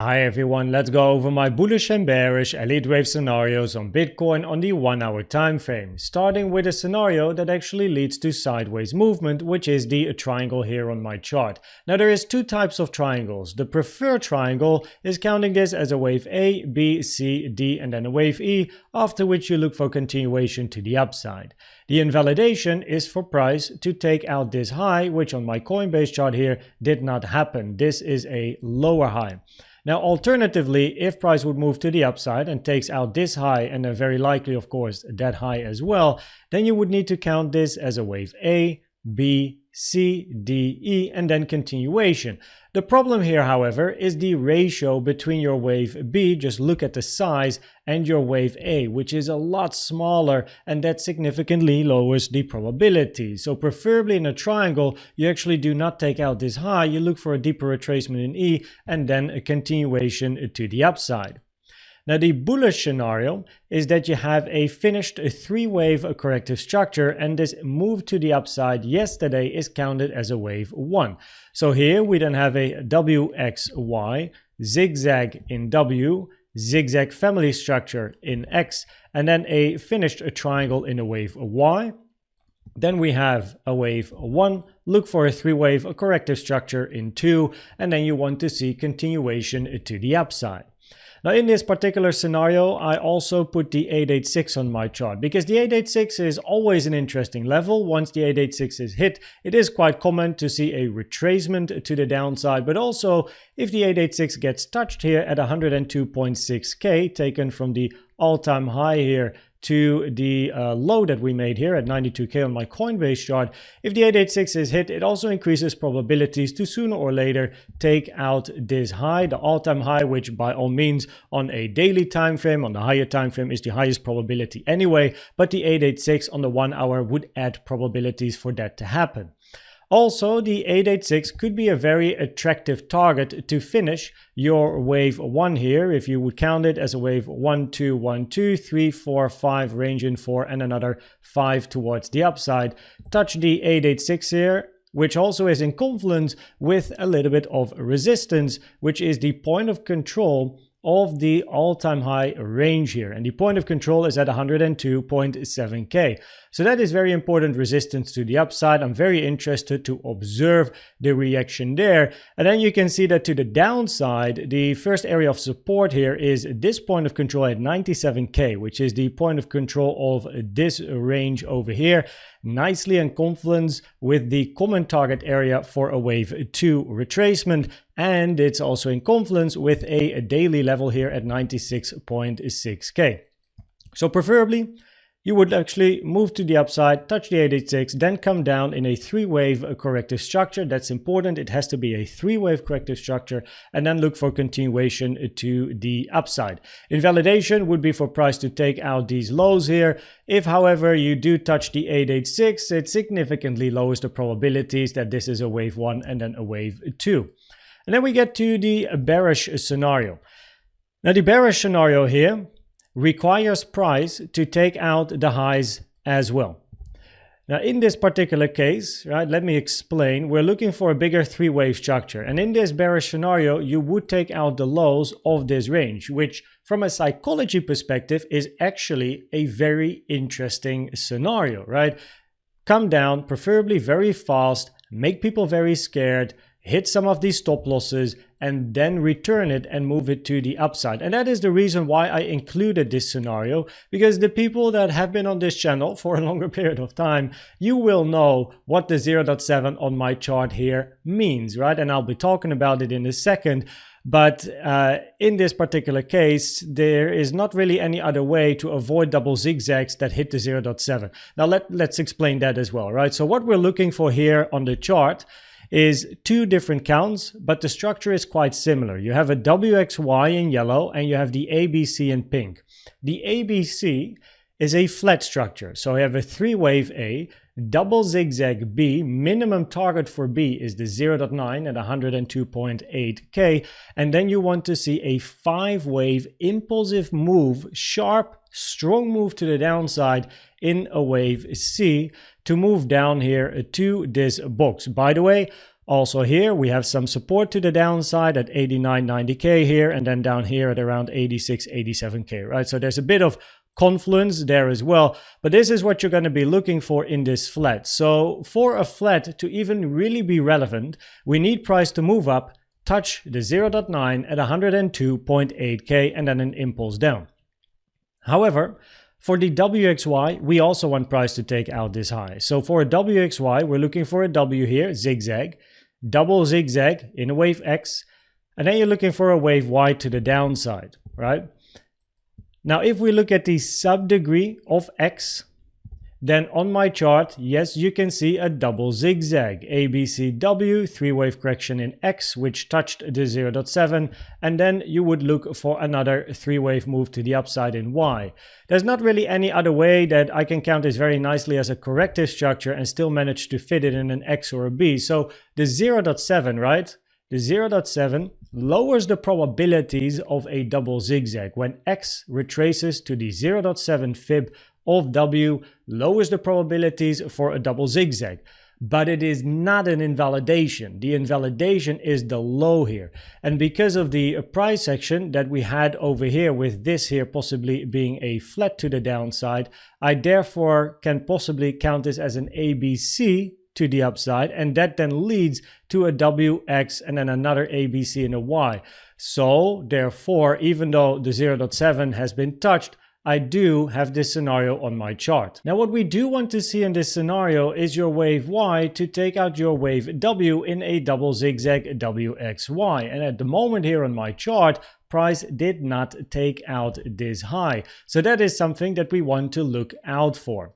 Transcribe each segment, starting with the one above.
Hi everyone, let's go over my bullish and bearish Elliott wave scenarios on Bitcoin on the 1 hour time frame, starting with a scenario that actually leads to sideways movement, which is the triangle here on my chart. Now there is two types of triangles. The preferred triangle is counting this as a wave A, B, C, D, and then a wave E, after which you look for continuation to the upside. The invalidation is for price to take out this high, which on my Coinbase chart here did not happen. This is a lower high. Now, alternatively, if price would move to the upside and takes out this high, and then very likely, of course, that high as well, then you would need to count this as a wave A, B, C, D, E, and then continuation. The problem here, however, is the ratio between your wave B, just look at the size, and your wave A, which is a lot smaller, and that significantly lowers the probability. So preferably in a triangle, you actually do not take out this high, you look for a deeper retracement in E, and then a continuation to the upside. Now, the bullish scenario is that you have a finished three-wave corrective structure, and this move to the upside yesterday is counted as a wave 1. So here we then have a WXY, zigzag in W, zigzag family structure in X, and then a finished triangle in a wave Y. Then we have a wave 1, look for a three-wave corrective structure in 2, and then you want to see continuation to the upside. Now in this particular scenario, I also put the 886 on my chart because the 886 is always an interesting level. Once the 886 is hit, it is quite common to see a retracement to the downside, but also if the 886 gets touched here at 102.6k, taken from the all-time high here to the low that we made here at 92k on my Coinbase chart, if the 886 is hit, it also increases probabilities to sooner or later take out this high, the all-time high, which by all means on a daily time frame, on the higher time frame, is the highest probability anyway, but the 886 on the 1 hour would add probabilities for that to happen. Also, the 886 could be a very attractive target to finish your wave 1 here, if you would count it as a wave 1, 2, 1, 2, 3, 4, 5, range in 4, and another 5 towards the upside. Touch the 886 here, which also is in confluence with a little bit of resistance, which is the point of control of the all-time high range here, and the point of control is at 102.7k. So that is very important resistance to the upside. I'm very interested to observe the reaction there. And then you can see that to the downside, the first area of support here is this point of control at 97k, which is the point of control of this range over here, nicely in confluence with the common target area for a wave 2 retracement. And it's also in confluence with a daily level here at 96.6k. So preferably, you would actually move to the upside, touch the 886, then come down in a three-wave corrective structure. That's important. It has to be a three-wave corrective structure, and then look for continuation to the upside. Invalidation would be for price to take out these lows here. If, however, you do touch the 886, it significantly lowers the probabilities that this is a wave 1 and then a wave 2. And then we get to the bearish scenario. Now, the bearish scenario here requires price to take out the highs as well. Now, in this particular case, right, let me explain. We're looking for a bigger three-wave structure. And in this bearish scenario, you would take out the lows of this range, which from a psychology perspective is actually a very interesting scenario, right? Come down, preferably very fast, make people very scared, hit some of these stop losses, and then return it and move it to the upside. And that is the reason why I included this scenario, because the people that have been on this channel for a longer period of time, you will know what the 0.7 on my chart here means, right? And I'll be talking about it in a second. But in this particular case, there is not really any other way to avoid double zigzags that hit the 0.7. Now let's explain that as well, right? So what we're looking for here on the chart is two different counts, but the structure is quite similar. You have a WXY in yellow and you have the ABC in pink. The ABC is a flat structure. So you have a three-wave A, double zigzag B, minimum target for B is the 0.9 at 102.8k, and then you want to see a five-wave impulsive move, sharp, strong move to the downside in a wave C to move down here to this box. By the way, Also here we have some support to the downside at 89-90k here, and then down here at around 86-87k, right? So there's a bit of confluence there as well, but this is what you're going to be looking for in this flat. So for a flat to even really be relevant, we need price to move up, touch the 0.9 at 102.8k, and then an impulse down. However, for the WXY, we also want price to take out this high. So for a WXY, we're looking for a W here, zigzag, double zigzag in a wave X, and then you're looking for a wave Y to the downside, right? Now, if we look at the subdegree of X, then on my chart, yes, you can see a double zigzag, ABCW, three-wave correction in X, which touched the 0.7, and then you would look for another three-wave move to the upside in Y. There's not really any other way that I can count this very nicely as a corrective structure and still manage to fit it in an X or a B. So the 0.7, right? The 0.7 lowers the probabilities of a double zigzag. When X retraces to the 0.7 fib of W, lowers the probabilities for a double zigzag. But it is not an invalidation. The invalidation is the low here. And because of the price action that we had over here, with this here possibly being a flat to the downside, I therefore can possibly count this as an ABC to the upside, and that then leads to a WX and then another ABC and a Y. So therefore, even though the 0.7 has been touched, I do have this scenario on my chart. Now, what we do want to see in this scenario is your wave Y to take out your wave W in a double zigzag WXY. And at the moment here on my chart, price did not take out this high. So that is something that we want to look out for.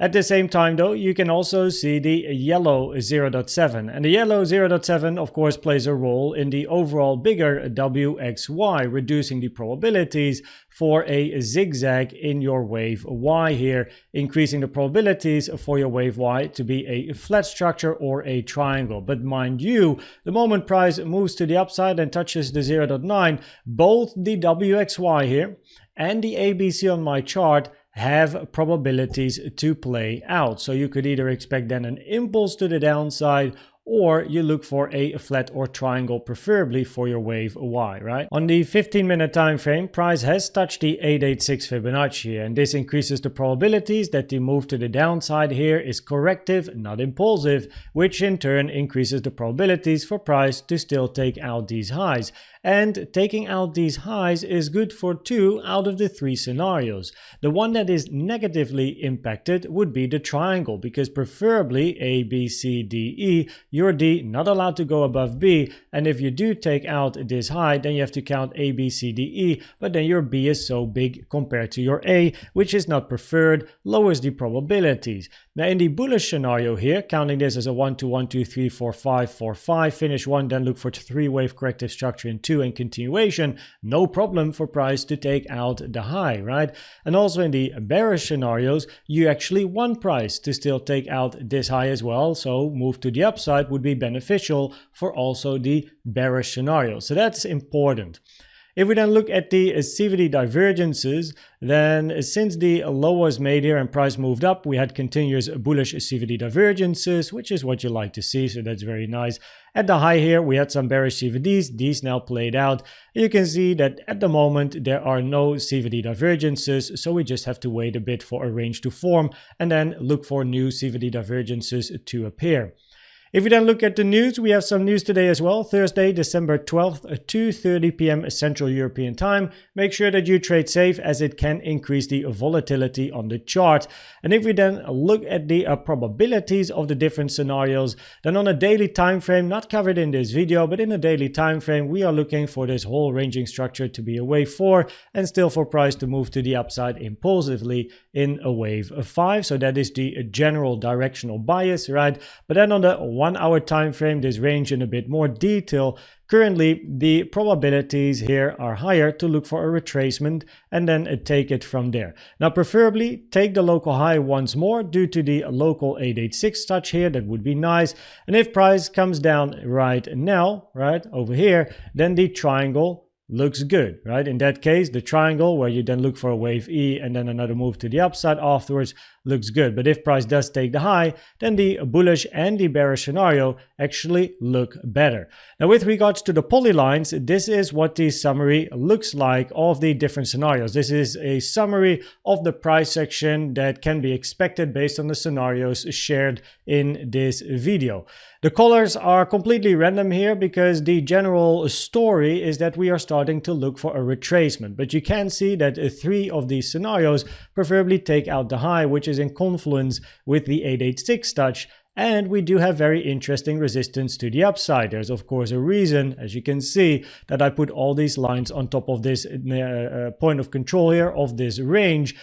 At the same time though, you can also see the yellow 0.7, and the yellow 0.7 of course plays a role in the overall bigger WXY, reducing the probabilities for a zigzag in your wave Y here, increasing the probabilities for your wave Y to be a flat structure or a triangle. But mind you, the moment price moves to the upside and touches the 0.9, both the WXY here and the ABC on my chart have probabilities to play out. So you could either expect then an impulse to the downside, or you look for a flat or triangle, preferably for your wave Y, right? On the 15-minute time frame, price has touched the 886 Fibonacci here, and this increases the probabilities that the move to the downside here is corrective, not impulsive, which in turn increases the probabilities for price to still take out these highs. And taking out these highs is good for 2 out of the 3 scenarios. The one that is negatively impacted would be the triangle, because preferably A, B, C, D, E, your D not allowed to go above B, and if you do take out this high, then you have to count A, B, C, D, E, but then your B is so big compared to your A, which is not preferred, lowers the probabilities. Now in the bullish scenario here, counting this as a 1, 2, 1, 2, 3, 4, 5, 4, 5, finish 1, then look for 3-wave corrective structure in 2 and continuation, no problem for price to take out the high, right? And also in the bearish scenarios, you actually want price to still take out this high as well, so move to the upside would be beneficial for also the bearish scenario. So that's important. If we then look at the CVD divergences, then since the low was made here and price moved up, we had continuous bullish CVD divergences, which is what you like to see, so that's very nice. At the high here, we had some bearish CVDs, these now played out. You can see that at the moment there are no CVD divergences, so we just have to wait a bit for a range to form and then look for new CVD divergences to appear. If we then look at the news, we have some news today as well. Thursday, December 12th at 2:30 p.m. Central European Time. Make sure that you trade safe, as it can increase the volatility on the chart. And if we then look at the probabilities of the different scenarios, then on a daily time frame, not covered in this video, but in a daily time frame, we are looking for this whole ranging structure to be a wave 4 and still for price to move to the upside impulsively in a wave 5. So that is the general directional bias, right? But then on the 1 hour time frame, this range in a bit more detail. Currently, the probabilities here are higher to look for a retracement and then take it from there. Now, preferably take the local high once more due to the local 886 touch here. That would be nice. And if price comes down right now, right over here, then the triangle looks good, right? In that case, the triangle where you then look for a wave E and then another move to the upside afterwards looks good. But if price does take the high, then the bullish and the bearish scenario actually look better. Now, with regards to the polylines, this is what the summary looks like of the different scenarios. This is a summary of the price action that can be expected based on the scenarios shared in this video. The colors are completely random here because the general story is that we are starting to look for a retracement. But you can see that 3 of these scenarios preferably take out the high, which is in confluence with the 886 touch. And we do have very interesting resistance to the upside. There's of course a reason, as you can see, that I put all these lines on top of this point of control here of this range.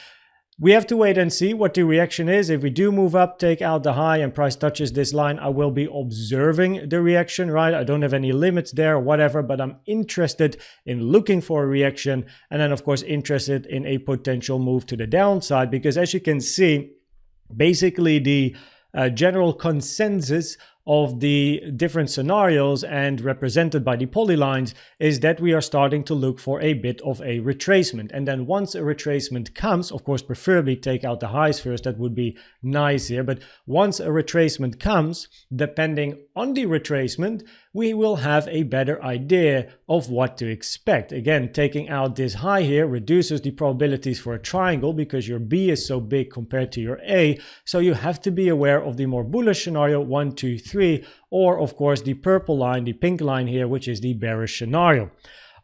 We have to wait and see what the reaction is. If we do move up, take out the high, and price touches this line, I will be observing the reaction, right? I don't have any limits there or whatever, but I'm interested in looking for a reaction, and then of course interested in a potential move to the downside, because as you can see, basically the general consensus of the different scenarios and represented by the polylines is that we are starting to look for a bit of a retracement. And then once a retracement comes, of course, preferably take out the highs first, that would be nice here. But once a retracement comes, depending on the retracement, we will have a better idea of what to expect. Again, taking out this high here reduces the probabilities for a triangle because your B is so big compared to your A. So you have to be aware of the more bullish scenario 1, 2, 3, or of course the purple line, the pink line here, which is the bearish scenario.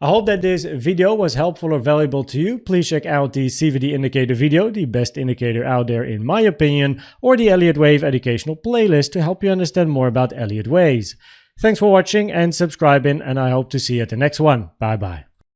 I hope that this video was helpful or valuable to you. Please check out the CVD indicator video, the best indicator out there in my opinion, or the Elliott Wave educational playlist to help you understand more about Elliott waves. Thanks for watching and subscribing, and I hope to see you at the next one. Bye bye.